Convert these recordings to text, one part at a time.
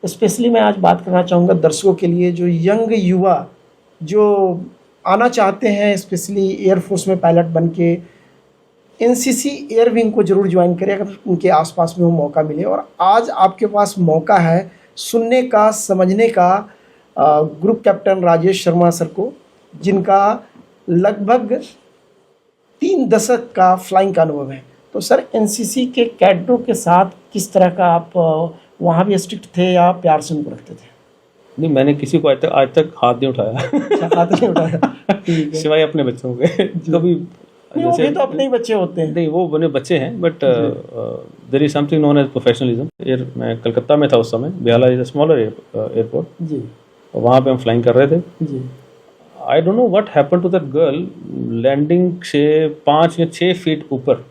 Specially मैं आज बात करना चाहूँगा दर्शकों के लिए, जो यंग युवा जो आना चाहते हैं स्पेशली एयरफोर्स में पायलट बन के, एनसीसी एयर विंग को ज़रूर ज्वाइन करें अगर उनके आसपास में वो मौका मिले। और आज आपके पास मौका है सुनने का, समझने का group captain Rajesh Sharma sir को, जिनका लगभग 3 दशक का फ्लाइंग का अनुभव है। तो सर, एनसीसी के कैडरों के साथ किस तरह का आप वहाँ भी स्ट्रिक्ट थे या प्यार से उनको रखते थे? नहीं, मैंने किसी को आज तक हाथ नहीं उठाया। हाथ नहीं उठाया, ठीक है। सिवाय अपने बच्चों के। कभी जैसे तो अपने ही बच्चे होते हैं। नहीं, वो बने बच्चे हैं, but there is something known as professionalism. मैं कलकत्ता में था उस समय, Behala is a smaller airport जी, वहाँ पे हम फ्लाइंग कर रहे थे जी। I don't know what happened to that girl, landing से 5 या 6 फीट ऊपर,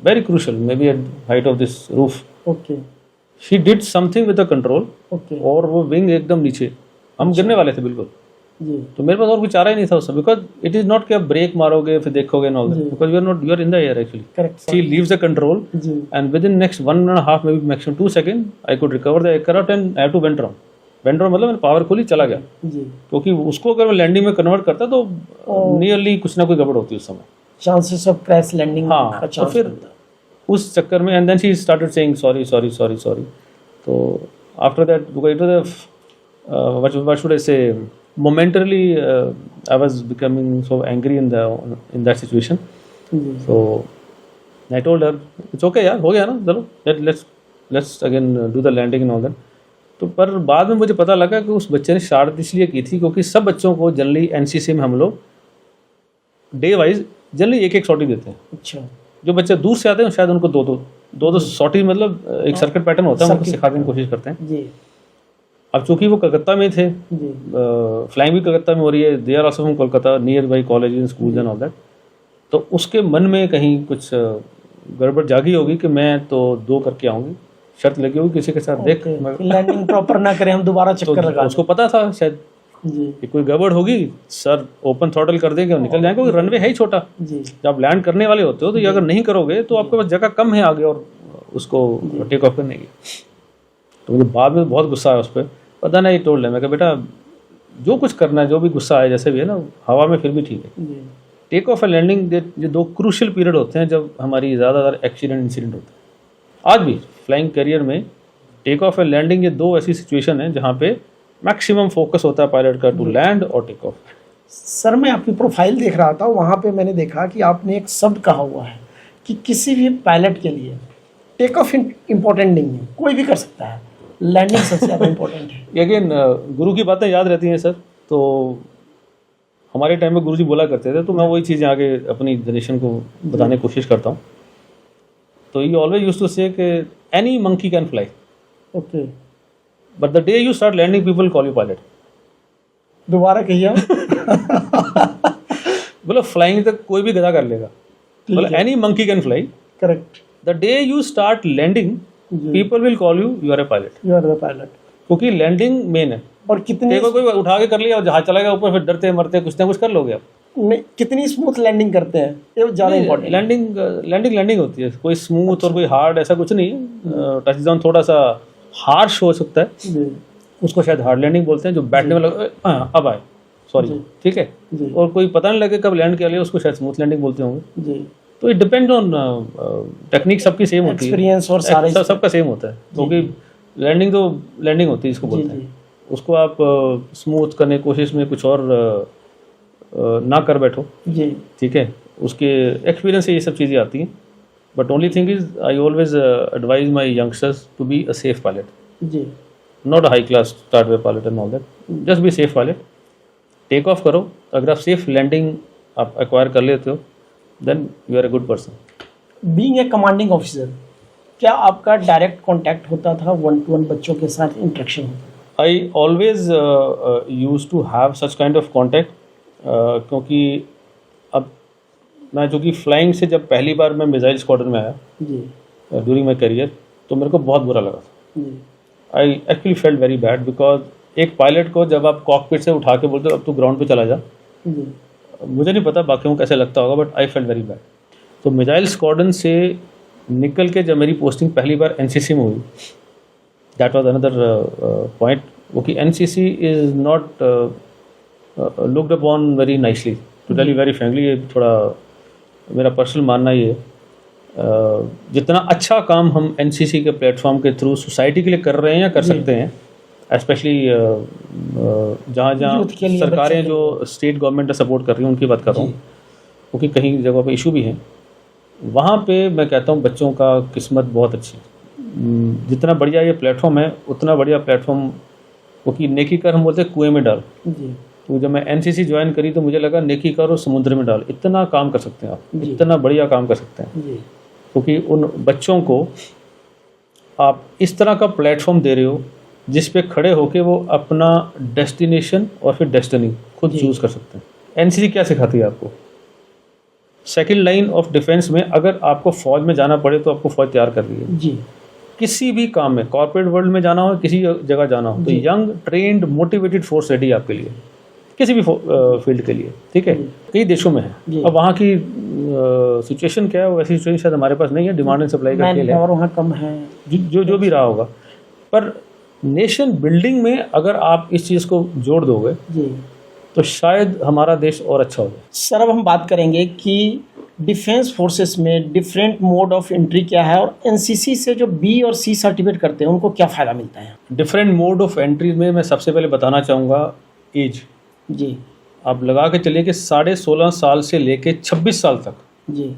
very crucial, maybe at height of this roof. Okay, she did something with the control, और वो विंग एकदम नीचे, हम गिरने वाले थे बिल्कुल जी। तो मेरे पास और कोई चारा ही नहीं था उस समय, बिकॉज इट इज नॉट कि आप ब्रेक मारोगे फिर देखोगे नॉल, because you are in the air actually. Correct, she leaves the control and within next 1.5 may be maximum 2 second I could recover the aircraft and I have to went round. Went round मतलब मैंने power खुली चला गया जी, क्योंकि उसको अगर मैं landing में कन्वर्ट करता तो नियरली कुछ ना कोई गड़बड़ होती है उस समय, चांसेस ऑफ क्रैश लैंडिंग। हाँ, तो फिर उस चक्कर में and then she started saying sorry sorry sorry sorry. तो after that it was what should I say, momentarily I was becoming so angry in that situation. So I told her it's okay यार, हो गया ना, चलो let's again do the landing and all that. तो पर बाद में मुझे पता लगा कि उस बच्चे ने शरारत इसलिए की थी क्योंकि सब बच्चों को जनरली एनसीसी में हम लोग डे वाइज जनरली एक सॉटी देते हैं। अच्छा, जो बच्चे दूर से आते हैं शायद उनको दो सॉटी, मतलब एक सर्किट पैटर्न होता है, उनको सिखाने की कोशिश करते हैं जी। अब चूंकि वो कलकत्ता में थे, फ्लाइंग भी कलकत्ता में हो रही है, they are also from Kolkata, nearby college and schools and all that, तो उसके मन में कहीं कुछ गड़बड़ जागी होगी कि मैं तो 2 करके आऊँगी, शर्त लगी होगी किसी के साथ, देख लैंडिंग प्रॉपर ना करें हम, दोबारा चक्कर लगा। उसको पता था शायद कि कोई गड़बड़ होगी, सर ओपन थ्रॉटल कर देंगे और निकल जाएंगे, क्योंकि रनवे है ही छोटा। जब आप लैंड करने वाले होते हो तो ये अगर नहीं करोगे तो आपके पास जगह कम है आगे और उसको टेक ऑफ करने की। तो मुझे बाद में बहुत गुस्सा आया उस पर, पता नहीं टोल्ड है, मैं कहा बेटा जो कुछ करना है, जो भी गुस्सा आए जैसे भी है ना, हवा में फिर भी ठीक है। टेक ऑफ एंड लैंडिंग ये 2 क्रूशियल पीरियड होते हैं जब हमारी ज़्यादातर एक्सीडेंट इंसिडेंट होते हैं। आज भी फ्लाइंग करियर में टेक ऑफ एंड लैंडिंग ये 2 ऐसी सिचुएशन है जहाँ पे मैक्सिमम फोकस होता है पायलट का टू लैंड और टेक ऑफ। सर, मैं आपकी प्रोफाइल देख रहा था, वहाँ पे मैंने देखा कि आपने एक शब्द कहा हुआ है कि किसी भी पायलट के लिए टेक ऑफ इम्पोर्टेंट नहीं है, कोई भी कर सकता है, लैंडिंग सबसे ज़्यादा इम्पोर्टेंट है। अगेन गुरु की बातें याद रहती हैं सर, तो हमारे टाइम में गुरुजी बोला करते थे, तो मैं वही चीज़ें आगे अपनी जनरेशन को बताने की कोशिश करता हूँ। तो ये ऑलवेज यूज्ड टू से कि any monkey can fly, okay, but the day you start landing people call you pilot. दोबारा कहिए। बोलो फ्लाइंग तक कोई भी गधा कर लेगा, बोलो any monkey can fly, correct, the day you start landing people will call you are a pilot, you are the pilot, क्योंकि लैंडिंग मेन है। और कितनी कोई उठा के कर लिया और जहाज चला गया ऊपर, फिर डरते मरते कुछ ना कुछ कर लोगे आप। नहीं, कितनी स्मूथ लैंडिंग करते हैं, ये ज़्यादा इम्पोर्टेंट। लैंडिंग होती है, कोई स्मूथ और कोई हार्ड ऐसा कुछ नहीं। टच डाउन थोड़ा सा हार्श हो सकता है, उसको शायद हार्ड लैंडिंग बोलते हैं, जो बैठने वाला अब आए सॉरी, ठीक है, और कोई पता नहीं लगे कब लैंड किया लिया, उसको शायद स्मूथ लैंडिंग बोलते होंगे। तो इट डिपेंड ऑन टेक्निक, सबकी सेम होती है, एक्सपीरियंस और सारे सबका सेम होता है, क्योंकि लैंडिंग तो लैंडिंग होती है, इसको बोलते हैं। उसको आप स्मूथ करने की कोशिश में कुछ और ना कर बैठो जी, ठीक है, उसके एक्सपीरियंस से ये सब चीज़ें आती हैं। But only thing is I always advise my youngsters to be a safe pilot जी, not a high class start way pilot and all that, just be safe pilot. Take off करो, अगर आप सेफ लैंडिंग आप acquire कर लेते हो then you are a good person. Being a commanding officer, क्या आपका डायरेक्ट कांटेक्ट होता था, 1-to-1 बच्चों के साथ इंटरेक्शन होता था? I always used to have such kind of contact, क्योंकि अब मैं जो कि फ्लाइंग से जब पहली बार मैं मिसाइल स्क्वाड्रन में आया ड्यूरिंग माई करियर, तो मेरे को बहुत बुरा लगा था। I actually felt very bad, because एक पायलट को जब आप कॉकपिट से उठा के बोलते हो अब तू ग्राउंड पे चला जा, मुझे नहीं पता बाकियों को कैसे लगता होगा, but I felt very bad. तो मिसाइल स्क्वाड्रन से निकल के जब मेरी पोस्टिंग पहली बार एनसीसी में हुई, दैट वाज अनदर पॉइंट, क्योंकि NCC is not looked upon very nicely, to tell you very frankly. ये थोड़ा मेरा पर्सनल मानना ये है, जितना अच्छा काम हम एनसीसी के प्लेटफॉर्म के थ्रू सोसाइटी के लिए कर रहे हैं या कर सकते हैं, स्पेशली जहाँ जहाँ Youth के लिए, सरकारें बच्चों जो स्टेट गवर्नमेंट सपोर्ट कर रही हैं उनकी बात कर रहा हूँ, क्योंकि कहीं जगहों पे इशू भी हैं, वहाँ पे मैं कहता हूँ बच्चों का किस्मत बहुत अच्छी है। जितना बढ़िया ये प्लेटफॉर्म है उतना बढ़िया प्लेटफॉर्म, क्योंकि नेकी कर हम बोलते हैं कुएं में डाल। जी तो जब मैं एनसीसी ज्वाइन करी तो मुझे लगा नेकी कर और समुद्र में डाल, इतना काम कर सकते हैं आप, जी। इतना बढ़िया काम कर सकते हैं, जी क्योंकि उन बच्चों को आप इस तरह का प्लेटफॉर्म दे रहे हो जिस पे खड़े होके वो अपना डेस्टिनेशन और फिर डेस्टिनी खुद जी। चूज कर सकते हैं। एनसीसी क्या सिखाती है आपको? सेकंड लाइन ऑफ डिफेंस में अगर आपको फौज में जाना पड़े तो आपको फौज तैयार कर रही है। जी किसी भी काम में, कॉर्पोरेट वर्ल्ड में जाना हो, किसी जगह जाना हो, तो जी। Young trained motivated force ready है आपके लिए, किसी भी फील्ड के लिए, ठीक है। जी। कई देशों में है। जी। अब वहाँ की सिचुएशन क्या है, वैसी सिचुएशन शायद हमारे पास नहीं है, डिमांड एंड सप्लाई का खेल है, और वहाँ कम है। जो भी रहा होगा। पर नेशन बिल्डिंग में अगर आप इस चीज़ को जोड़ दोगे जी तो शायद हमारा देश और अच्छा होगा। सर, अब हम बात करेंगे कि डिफेंस फोर्सेस में डिफरेंट मोड ऑफ एंट्री क्या है, और एनसीसी से जो बी और सी सर्टिफिकेट करते हैं उनको क्या फ़ायदा मिलता है? डिफरेंट मोड ऑफ एंट्री में मैं सबसे पहले बताना चाहूँगा एज। जी आप लगा के चलिए कि 16.5 साल से लेके 26 साल तक जी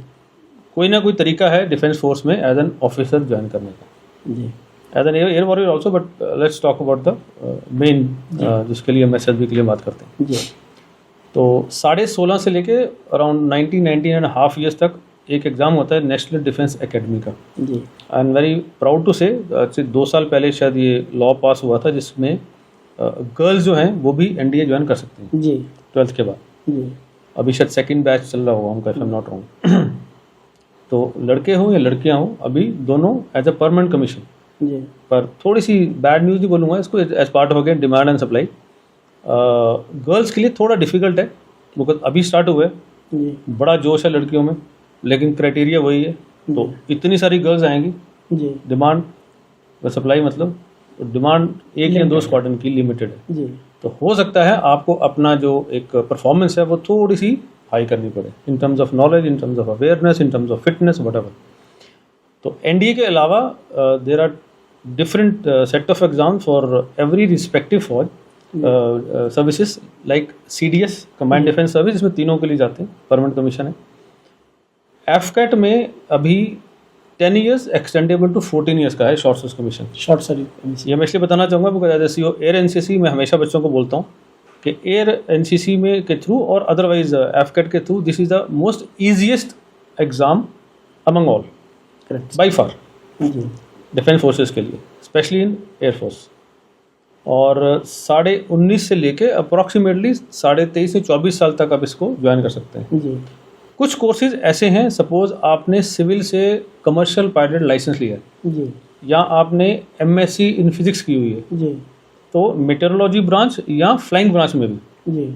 कोई ना कोई तरीका है डिफेंस फोर्स में एज एन ऑफिसर ज्वाइन करने का, जी as an air warrior also, but let's talk about the main जिसके लिए हम एसएसबी के लिए बात करते हैं। जी तो 16.5 से लेके अराउंड 19.5 ईयर्स तक एक एग्ज़ाम होता है नेशनल डिफेंस एकेडमी का। जी I am very proud to say 2 साल पहले शायद ये लॉ पास हुआ था जिसमें गर्ल्स जो हैं वो भी एनडीए ज्वाइन कर सकती हैं जी 12th के बाद। जी अभी शायद सेकंड बैच चल रहा होगा उनका, if I am not wrong. तो लड़के हों या लड़कियां हों, अभी दोनों एज अ परमानेंट कमीशन। जी पर थोड़ी सी बैड न्यूज़ ही बोलूँगा इसको, as part of again demand and supply, girls के लिए थोड़ा डिफिकल्ट है, बिकॉज अभी स्टार्ट हुआ है, जी बड़ा जोश है लड़कियों में, लेकिन क्राइटेरिया वही है। तो इतनी सारी गर्ल्स आएंगी, जी डिमांड व सप्लाई, मतलब डिमांड एक या 2 स्क्वाड्रन की लिमिटेड है। जी तो हो सकता है आपको अपना जो एक परफॉर्मेंस है वो थोड़ी सी हाई करनी पड़े, in terms of knowledge, in terms of awareness, in terms of fitness, whatever. तो एनडीए के अलावा there are different set of exam for every respective फौज services, like CDS command defence service, इसमें तीनों के लिए जाते हैं, परमानेंट कमीशन है। एफकैट में अभी 10 ईयर्स एक्सटेंडेबल टू 14 ईयर्स का है short service commission. Short service. ये मैं इसलिए बताना चाहूँगा because as a CO air NCC में हमेशा बच्चों को बोलता हूँ कि एयर एनसीसी में के थ्रू और अदरवाइज एफकैट के through, this is the most easiest exam among all correct. By far जी डिफेंस फोर्सेस के लिए, स्पेशली इन एयरफोर्स। और 19.5 से लेके अप्रॉक्सीमेटली 23.5 से 24 साल तक आप इसको ज्वाइन कर सकते हैं। जी कुछ कोर्सेज ऐसे हैं, सपोज आपने सिविल से कमर्शियल पायलट लाइसेंस लिया है जी या आपने एमएससी इन फिजिक्स की हुई है, जी तो मेटेरोलॉजी ब्रांच या फ्लाइंग ब्रांच में भी जी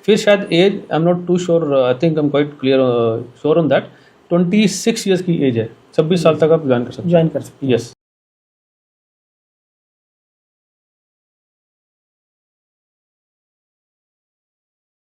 फिर शायद age, I am not too sure, I think I am quite clear sure on that, 26 years की एज है, 26 साल तक आप ज्वाइन कर सकते हैं। ज्वाइन कर सकते यस।